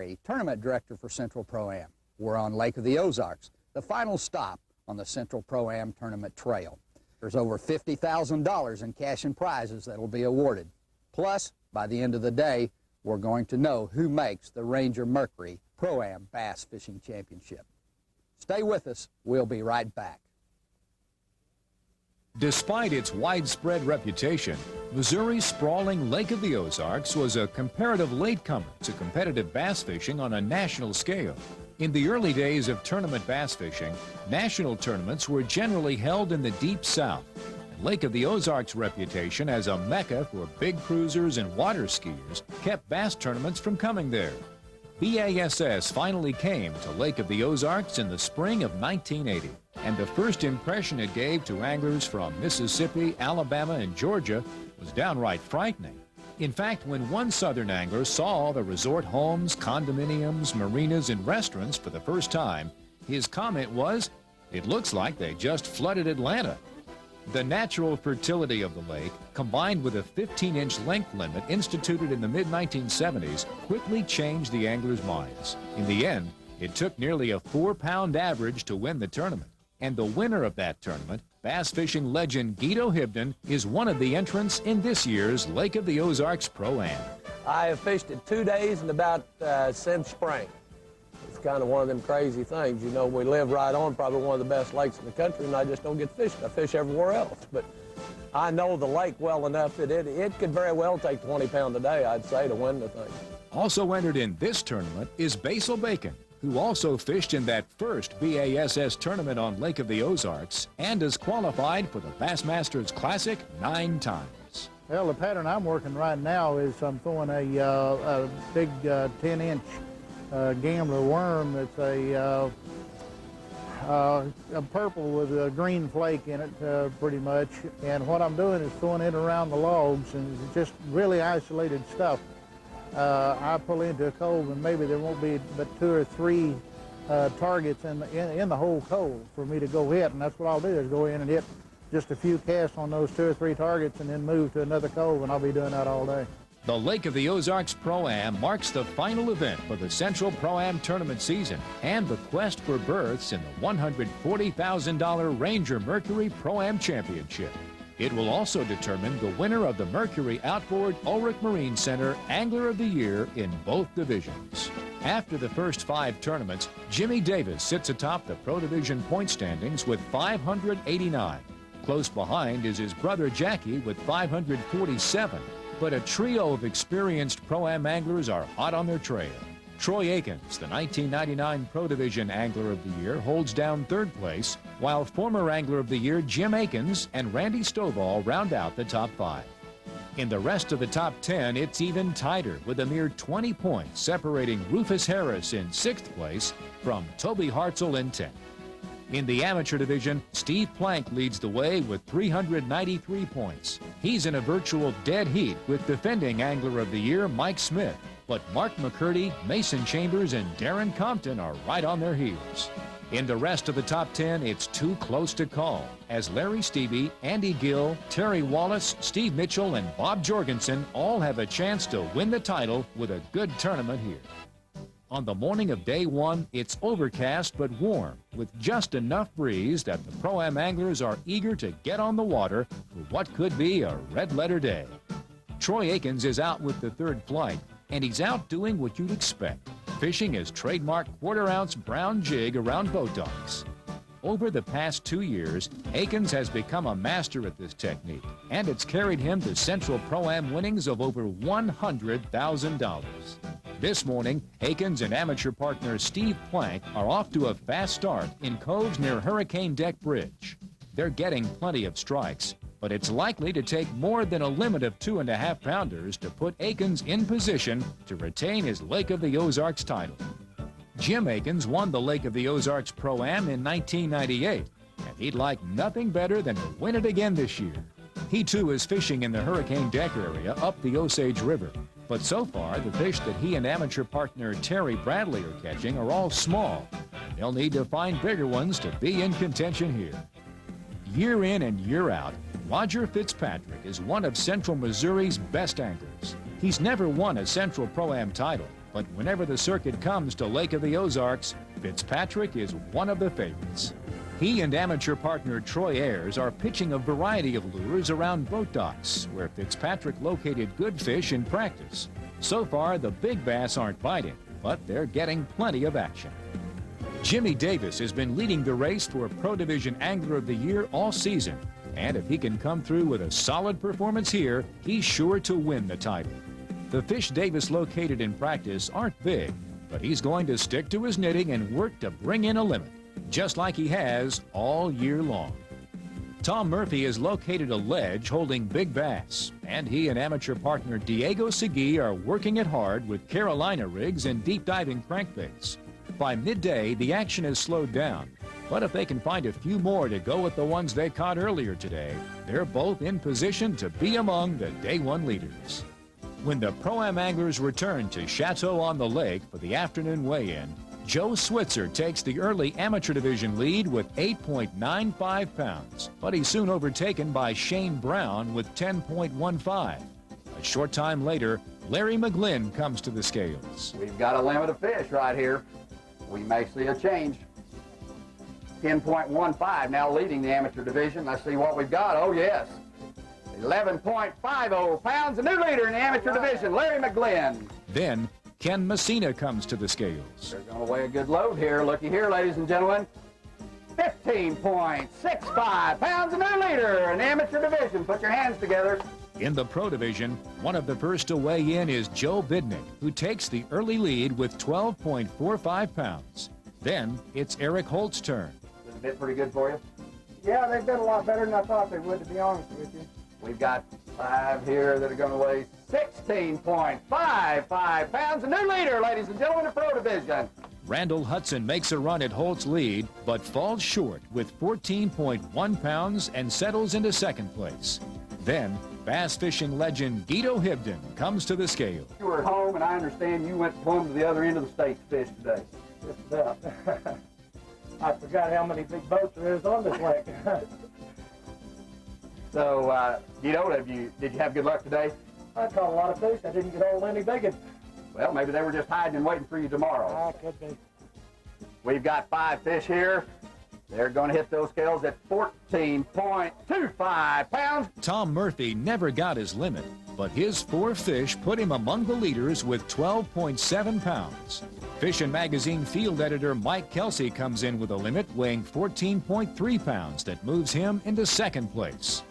Terry, Tournament Director for Central Pro-Am. We're on Lake of the Ozarks, the final stop on the Central Pro-Am Tournament Trail. There's over $50,000 in cash and prizes that will be awarded. Plus, by the end of the day, we're going to know who makes the Ranger Mercury Pro-Am Bass Fishing Championship. Stay with us. We'll be right back. Despite its widespread reputation, Missouri's sprawling Lake of the Ozarks was a comparative latecomer to competitive bass fishing on a national scale. In the early days of tournament bass fishing, national tournaments were generally held in the Deep South. Lake of the Ozarks' reputation as a mecca for big cruisers and water skiers kept bass tournaments from coming there. BASS finally came to Lake of the Ozarks in the spring of 1980, and the first impression it gave to anglers from Mississippi, Alabama, and Georgia was downright frightening. In fact, when one southern angler saw the resort homes, condominiums, marinas, and restaurants for the first time, his comment was, "It looks like they just flooded Atlanta." The natural fertility of the lake, combined with a 15-inch length limit instituted in the mid-1970s, quickly changed the anglers' minds. In the end, it took nearly a 4-pound average to win the tournament. And the winner of that tournament, bass fishing legend Guido Hibden, is one of the entrants in this year's Lake of the Ozarks Pro-Am. I have fished it 2 days and about since spring. It's kind of one of them crazy things. You know, we live right on probably one of the best lakes in the country, and I just don't get fished. I fish everywhere else. But I know the lake well enough that it could very well take 20 pounds a day, I'd say, to win the thing. Also entered in this tournament is Basil Bacon, who also fished in that first BASS tournament on Lake of the Ozarks and is qualified for the Bassmasters Classic 9 times. Well, the pattern I'm working right now is I'm throwing a big 10-inch gambler worm that's a purple with a green flake in it, pretty much. And what I'm doing is throwing it around the logs, and it's just really isolated stuff. I pull into a cove, and maybe there won't be but 2 or 3 targets in the whole cove for me to go hit, and that's what I'll do is go in and hit just a few casts on those 2 or 3 targets and then move to another cove, and I'll be doing that all day. The Lake of the Ozarks Pro-Am marks the final event for the Central Pro-Am tournament season and the quest for berths in the $140,000 Ranger Mercury Pro-Am Championship. It will also determine the winner of the Mercury Outboard Ulrich Marine Center Angler of the Year in both divisions. After the first 5 tournaments, Jimmy Davis sits atop the Pro Division point standings with 589. Close behind is his brother Jackie with 547. But a trio of experienced Pro-Am anglers are hot on their trail. Troy Akins, the 1999 Pro Division Angler of the Year, holds down 3rd place, while former Angler of the Year Jim Akins and Randy Stovall round out the top 5. In the rest of the top 10, it's even tighter, with a mere 20 points separating Rufus Harris in 6th place from Toby Hartzell in 10th. In the amateur division, Steve Plank leads the way with 393 points. He's in a virtual dead heat with defending Angler of the Year Mike Smith. But Mark McCurdy, Mason Chambers, and Darren Compton are right on their heels. In the rest of the top 10, it's too close to call, as Larry Stevie, Andy Gill, Terry Wallace, Steve Mitchell, and Bob Jorgensen all have a chance to win the title with a good tournament here. On the morning of day 1, it's overcast but warm, with just enough breeze that the Pro-Am anglers are eager to get on the water for what could be a red-letter day. Troy Akins is out with the 3rd flight, and he's out doing what you'd expect, fishing his trademark 1/4-ounce brown jig around boat docks. Over the past 2 years, Akins has become a master at this technique, and it's carried him to Central Pro-Am winnings of over $100,000. This morning, Akins and amateur partner Steve Plank are off to a fast start in coves near Hurricane Deck Bridge. They're getting plenty of strikes, but it's likely to take more than a limit of 2.5-pounders to put Akins in position to retain his Lake of the Ozarks title. Jim Akins won the Lake of the Ozarks Pro-Am in 1998, and he'd like nothing better than to win it again this year. He too is fishing in the Hurricane Deck area up the Osage River, but so far the fish that he and amateur partner Terry Bradley are catching are all small. They'll need to find bigger ones to be in contention here. Year in and year out, Roger Fitzpatrick is one of Central Missouri's best anglers. He's never won a Central Pro-Am title, but whenever the circuit comes to Lake of the Ozarks, Fitzpatrick is one of the favorites. He and amateur partner Troy Ayers are pitching a variety of lures around boat docks, where Fitzpatrick located good fish in practice. So far, the big bass aren't biting, but they're getting plenty of action. Jimmy Davis has been leading the race for Pro Division Angler of the Year all season, and if he can come through with a solid performance here, he's sure to win the title. The fish Davis located in practice aren't big, but he's going to stick to his knitting and work to bring in a limit, just like he has all year long. Tom Murphy has located a ledge holding big bass, and he and amateur partner Diego Segui are working it hard with Carolina rigs and deep diving crankbaits. By midday, the action has slowed down, but if they can find a few more to go with the ones they caught earlier today, they're both in position to be among the Day 1 leaders. When the Pro-Am anglers return to Chateau-on-the-Lake for the afternoon weigh-in, Joe Switzer takes the early amateur division lead with 8.95 pounds, but he's soon overtaken by Shane Brown with 10.15. A short time later, Larry McGlynn comes to the scales. We've got a limit of fish right here. We may see a change. 10.15 now leading the amateur division. Let's see what we've got. Oh, yes. 11.50 pounds, a new leader in the amateur division, Larry McGlynn. Then, Ken Messina comes to the scales. They're going to weigh a good load here. Looky here, ladies and gentlemen. 15.65 pounds, a new leader in the amateur division. Put your hands together. In the Pro Division, one of the first to weigh in is Joe Bidnick, who takes the early lead with 12.45 pounds. Then, it's Eric Holt's turn. This has been pretty good for you? Yeah, they've been a lot better than I thought they would, to be honest with you. We've got 5 here that are going to weigh 16.55 pounds. A new leader, ladies and gentlemen, in the Pro Division. Randall Hudson makes a run at Holt's lead, but falls short with 14.1 pounds and settles into second place. Then, bass fishing legend Guido Hibden comes to the scale. You were at home, and I understand you went plumb to the other end of the state to fish today. Just about. I forgot how many big boats there is on this lake. So, Guido, did you have good luck today? I caught a lot of fish. I didn't get hold of any big ones. Well, maybe they were just hiding and waiting for you tomorrow. Could be. We've got 5 fish here. They're going to hit those scales at 14.25 pounds. Tom Murphy never got his limit, but his 4 fish put him among the leaders with 12.7 pounds. Fish and Magazine field editor Mike Kelsey comes in with a limit weighing 14.3 pounds that moves him into second place.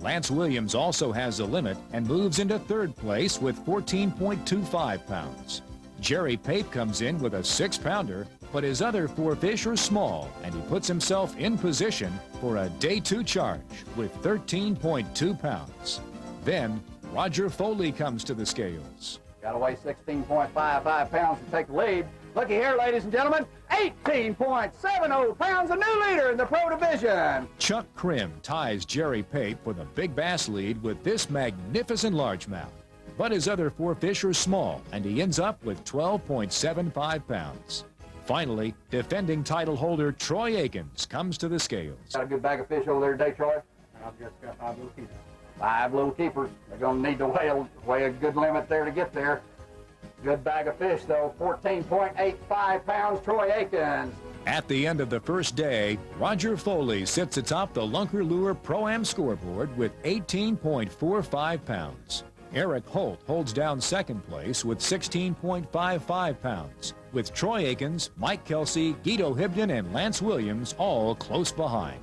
Lance Williams also has a limit and moves into third place with 14.25 pounds. Jerry Pape comes in with a 6-pounder, but his other 4 fish are small, and he puts himself in position for a Day 2 charge with 13.2 pounds. Then, Roger Foley comes to the scales. Got to weigh 16.55 pounds to take the lead. Looky here, ladies and gentlemen, 18.70 pounds, a new leader in the Pro Division. Chuck Krim ties Jerry Pape for the big bass lead with this magnificent largemouth. But his other 4 fish are small, and he ends up with 12.75 pounds. Finally, defending title holder Troy Akins comes to the scales. Got a good bag of fish over there today, Troy? I've just got 5 little keepers. 5 little keepers. They're going to need to weigh a good limit there to get there. Good bag of fish, though. 14.85 pounds, Troy Akins. At the end of the first day, Roger Foley sits atop the Lunker Lure Pro-Am scoreboard with 18.45 pounds. Eric Holt holds down second place with 16.55 pounds, with Troy Akins, Mike Kelsey, Guido Hibden, and Lance Williams all close behind.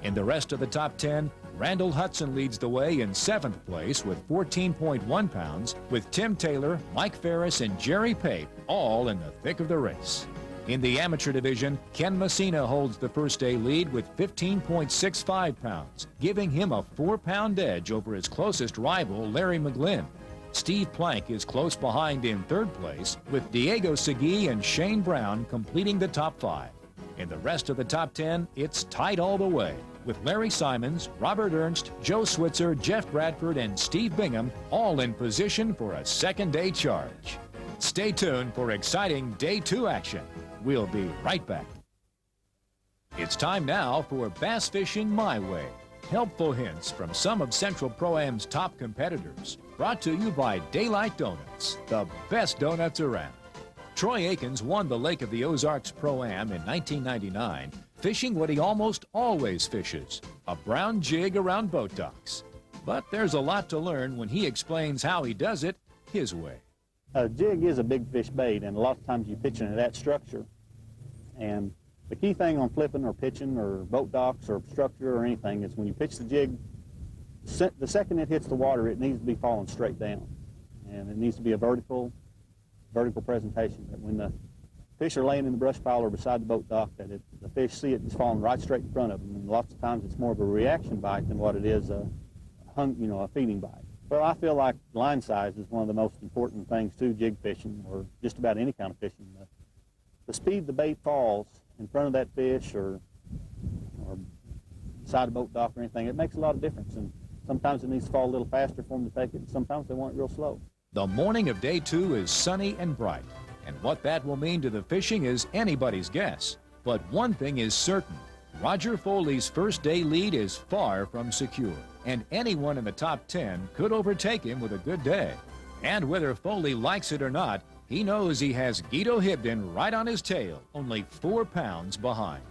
In the rest of the top 10, Randall Hudson leads the way in 7th place with 14.1 pounds, with Tim Taylor, Mike Ferris, and Jerry Pape all in the thick of the race. In the amateur division, Ken Messina holds the first day lead with 15.65 pounds, giving him a 4-pound edge over his closest rival, Larry McGlynn. Steve Plank is close behind in 3rd place, with Diego Segui and Shane Brown completing the top 5. In the rest of the top 10, it's tight all the way, with Larry Simons, Robert Ernst, Joe Switzer, Jeff Bradford, and Steve Bingham all in position for a second day charge. Stay tuned for exciting Day 2 action. We'll be right back. It's time now for Bass Fishing My Way. Helpful hints from some of Central Pro-Am's top competitors. Brought to you by Daylight Donuts, the best donuts around. Troy Akins won the Lake of the Ozarks Pro-Am in 1999, fishing what he almost always fishes, a brown jig around boat docks. But there's a lot to learn when he explains how he does it his way. A jig is a big fish bait, and a lot of times you pitch into that structure. And the key thing on flipping or pitching or boat docks or structure or anything is when you pitch the jig, the second it hits the water, it needs to be falling straight down. And it needs to be a vertical presentation, that when the fish are laying in the brush pile or beside the boat dock, that the fish see it just falling right straight in front of them. And lots of times it's more of a reaction bite than what it is a feeding bite. Well, I feel like line size is one of the most important things to jig fishing, or just about any kind of fishing. The speed the bait falls in front of that fish or beside a boat dock or anything, it makes a lot of difference. And sometimes it needs to fall a little faster for them to take it, and sometimes they want it real slow. The morning of day 2 is sunny and bright, and what that will mean to the fishing is anybody's guess. But one thing is certain, Roger Foley's first day lead is far from secure, and anyone in the top 10 could overtake him with a good day. And whether Foley likes it or not, he knows he has Guido Hibden right on his tail, only 4 pounds behind.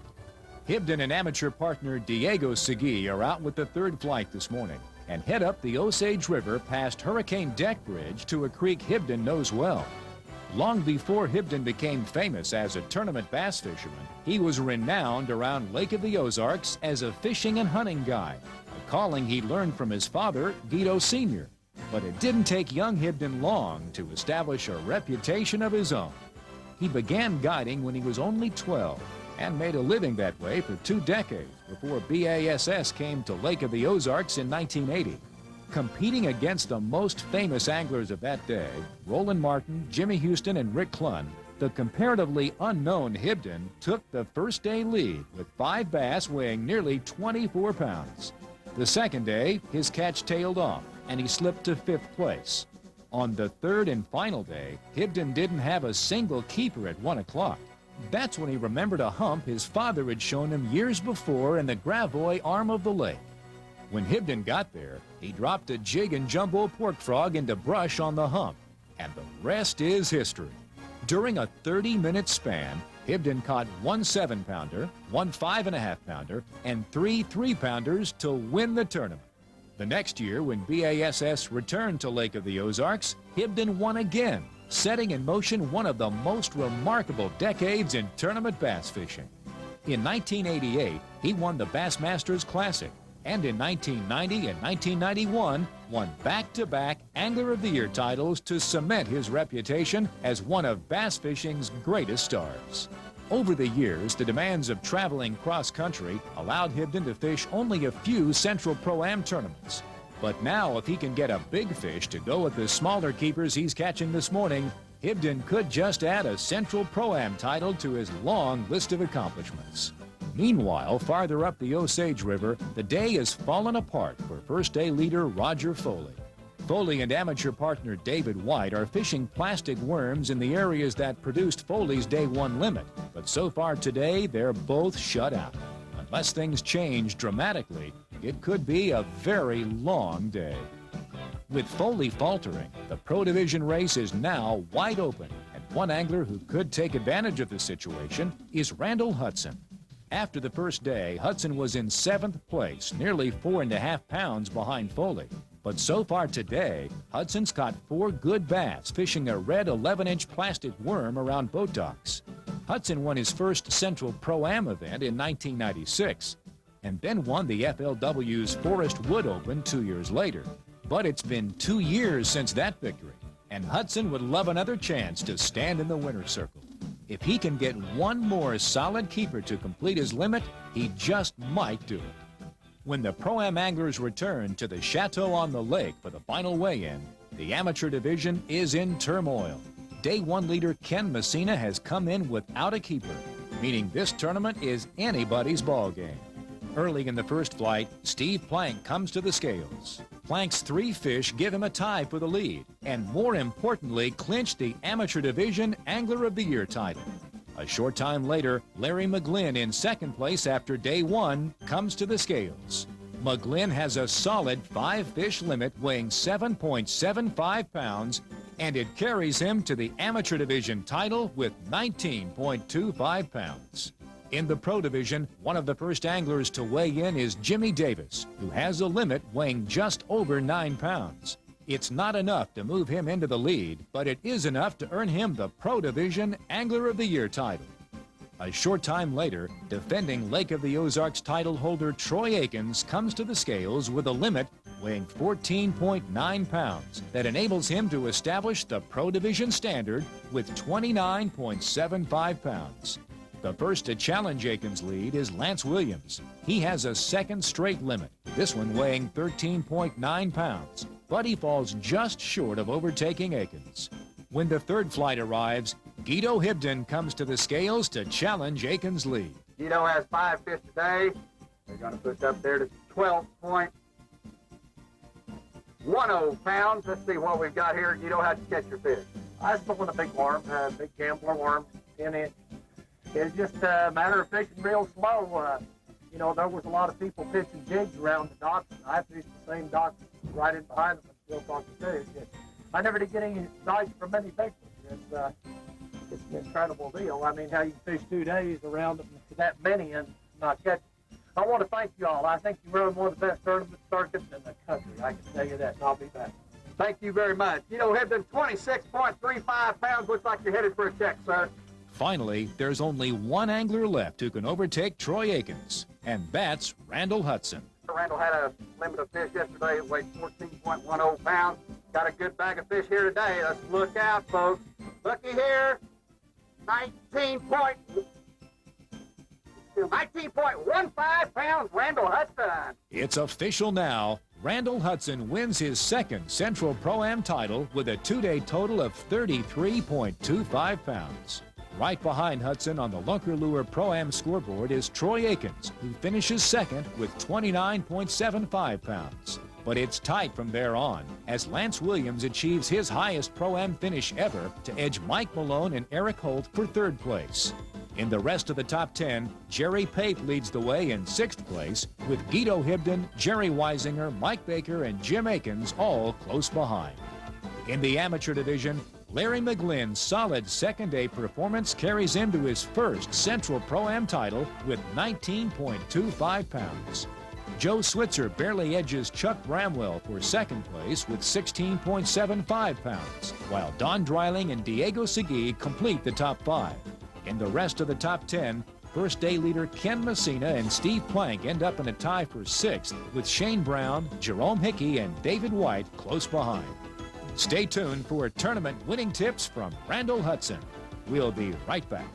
Hibden and amateur partner Diego Segui are out with the third flight this morning and head up the Osage River past Hurricane Deck Bridge to a creek Hibden knows well. Long before Hibden became famous as a tournament bass fisherman, he was renowned around Lake of the Ozarks as a fishing and hunting guide, a calling he learned from his father, Guido Sr. But it didn't take young Hibden long to establish a reputation of his own. He began guiding when he was only 12 and made a living that way for 2 decades before BASS came to Lake of the Ozarks in 1980. Competing against the most famous anglers of that day, Roland Martin, Jimmy Houston, and Rick Clunn, the comparatively unknown Hibden took the first day lead with 5 bass weighing nearly 24 pounds. The second day, his catch tailed off, and he slipped to 5th place. On the third and final day, Hibden didn't have a single keeper at 1 o'clock. That's when he remembered a hump his father had shown him years before in the Gravois arm of the lake. When Hibden got there, he dropped a jig and jumbo pork frog into brush on the hump, and the rest is history. During a 30-minute span, Hibden caught 1 7-pounder, 1 5.5-pounder, and 3 3-pounders to win the tournament. The next year, when BASS returned to Lake of the Ozarks, Hibden won again, setting in motion one of the most remarkable decades in tournament bass fishing. In 1988, he won the Bassmasters Classic, and in 1990 and 1991 won back-to-back Angler of the Year titles to cement his reputation as one of bass fishing's greatest stars. Over the years, the demands of traveling cross-country allowed Hibden to fish only a few Central Pro-Am tournaments. But now, if he can get a big fish to go with the smaller keepers he's catching this morning, Hibden could just add a Central Pro-Am title to his long list of accomplishments. Meanwhile, farther up the Osage River, the day has fallen apart for first day leader Roger Foley. Foley and amateur partner David White are fishing plastic worms in the areas that produced Foley's day 1 limit, but so far today, they're both shut out. Unless things change dramatically, it could be a very long day. With Foley faltering, the Pro Division race is now wide open, and one angler who could take advantage of the situation is Randall Hudson. After the first day, Hudson was in 7th place, nearly 4.5 pounds behind Foley. But so far today, Hudson's caught 4 good bass fishing a red 11-inch plastic worm around boat docks. Hudson won his first Central Pro-Am event in 1996, and then won the FLW's Forest Wood Open 2 years later. But it's been 2 years since that victory, and Hudson would love another chance to stand in the winner's circle. If he can get one more solid keeper to complete his limit, he just might do it. When the Pro-Am anglers return to the Chateau on the Lake for the final weigh-in, the amateur division is in turmoil. Day 1 leader Ken Messina has come in without a keeper, meaning this tournament is anybody's ball game. Early in the first flight, Steve Plank comes to the scales. Plank's 3 fish give him a tie for the lead, and more importantly, clinch the Amateur Division Angler of the Year title. A short time later, Larry McGlynn in 2nd place after day 1 comes to the scales. McGlynn has a solid 5-fish limit weighing 7.75 pounds and it carries him to the amateur division title with 19.25 pounds. In the pro division, one of the first anglers to weigh in is Jimmy Davis, who has a limit weighing just over 9 pounds. It's not enough to move him into the lead, but it is enough to earn him the Pro Division Angler of the Year title. A short time later, defending Lake of the Ozarks title holder Troy Akins comes to the scales with a limit weighing 14.9 pounds that enables him to establish the Pro Division standard with 29.75 pounds. The first to challenge Akins' lead is Lance Williams. He has a second straight limit, this one weighing 13.9 pounds, but he falls just short of overtaking Akins. When the third flight arrives, Guido Hibden comes to the scales to challenge Akins' lead. Guido has 5 fish today. They're going to push up there to 12.10 pounds. Let's see what we've got here. Guido, how'd you catch your fish? I was pulling a big worm, big gambler worm, 10-inch. It's just a matter of fishing real slow. You know, there was a lot of people pitching jigs around the docks, and I fished the same dock right in behind them and still caught the fish. I never did get any bites from any big ones. It's an incredible deal. I mean, how you can fish 2 days around them to that many and not catch them. I want to thank you all. I think you run one of the best tournament circuits in the country. I can tell you that, and I'll be back. Thank you very much. Guido Hibden, 26.35 pounds. Looks like you're headed for a check, sir. Finally, there's only one angler left who can overtake Troy Akins, and that's Randall Hudson. Randall had a limit of fish yesterday. It weighed 14.10 pounds. Got a good bag of fish here today. Let's look out, folks. Looky here. 19.15 pounds, Randall Hudson. It's official now. Randall Hudson wins his second Central Pro-Am title with a 2-day total of 33.25 pounds. Right behind Hudson on the Lunker Lure Pro-Am scoreboard is Troy Akins, who finishes second with 29.75 pounds. But it's tight from there on, as Lance Williams achieves his highest Pro-Am finish ever to edge Mike Malone and Eric Holt for third place. In the rest of the top 10, Jerry Pate leads the way in sixth place, with Guido Hibden, Jerry Weisinger, Mike Baker, and Jim Akins all close behind. In the amateur division, Larry McGlynn's solid second-day performance carries him to his first Central Pro-Am title with 19.25 pounds. Joe Switzer barely edges Chuck Bramwell for second place with 16.75 pounds, while Don Dreiling and Diego Segui complete the top 5. In the rest of the top 10, first-day leader Ken Messina and Steve Plank end up in a tie for sixth, with Shane Brown, Jerome Hickey, and David White close behind. Stay tuned for tournament winning tips from Randall Hudson. We'll be right back.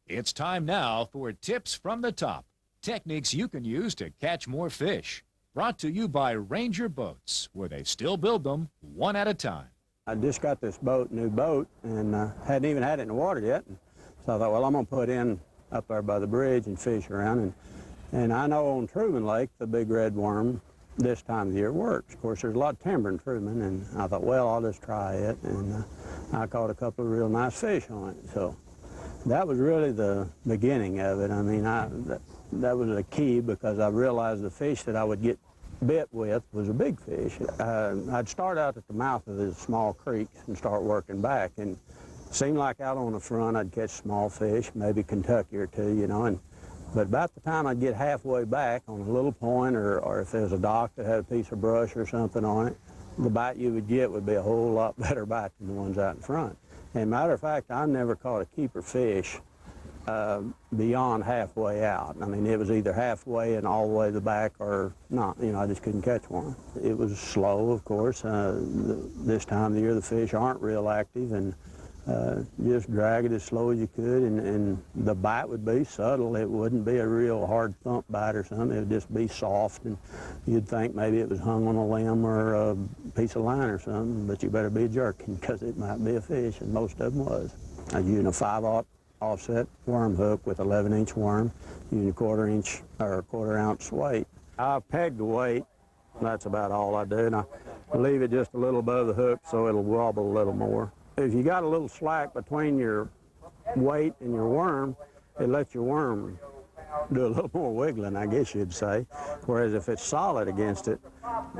It's time now for Tips from the Top, techniques you can use to catch more fish. Brought to you by Ranger Boats, where they still build them one at a time. I just got this new boat, and hadn't even had it in the water yet. So I thought, well, I'm going to put in up there by the bridge and fish around. And I know on Truman Lake, the big red worm, this time of the year works. Of course, there's a lot of timber in Truman, and I thought, well, I'll just try it. And I caught a couple of real nice fish on it. So that was really the beginning of it. I mean, that was a key, because I realized the fish that I would get bit with was a big fish. I'd start out at the mouth of the small creeks and start working back, and it seemed like out on the front I'd catch small fish, maybe Kentucky or two, you know, but about the time I'd get halfway back on a little point, or if there was a dock that had a piece of brush or something on it, the bite you would get would be a whole lot better bite than the ones out in front. And matter of fact, I never caught a keeper fish beyond halfway out. I mean, it was either halfway and all the way to the back or not. You know, I just couldn't catch one. It was slow, of course. This time of the year, the fish aren't real active, and just drag it as slow as you could, and the bite would be subtle. It wouldn't be a real hard thump bite or something. It would just be soft, and you'd think maybe it was hung on a limb or a piece of line or something, but you better be jerking, because it might be a fish, and most of them was. I was using a 5/0 offset worm hook with 11-inch worm, using a quarter-inch or quarter-ounce weight. I peg the weight. That's about all I do, and I leave it just a little above the hook so it'll wobble a little more. If you got a little slack between your weight and your worm, it lets your worm do a little more wiggling, I guess you'd say. Whereas if it's solid against it,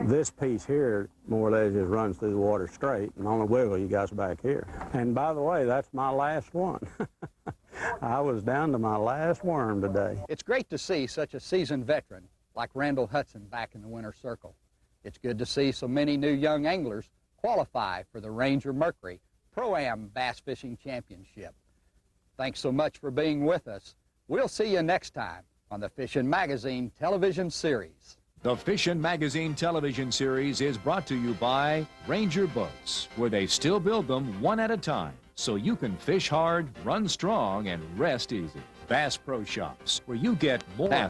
This piece here more or less just runs through the water straight, and on a wiggle you got back here. And by the way, that's my last one. I was down to my last worm today. It's great to see such a seasoned veteran like Randall Hudson back in the winner's circle. It's good to see so many new young anglers qualify for the Ranger Mercury Pro-Am Bass Fishing Championship. Thanks so much for being with us. We'll see you next time on the Fishin' Magazine television series. The Fishin' Magazine television series is brought to you by Ranger Boats, where they still build them one at a time, so you can fish hard, run strong, and rest easy. Bass Pro Shops, where you get more.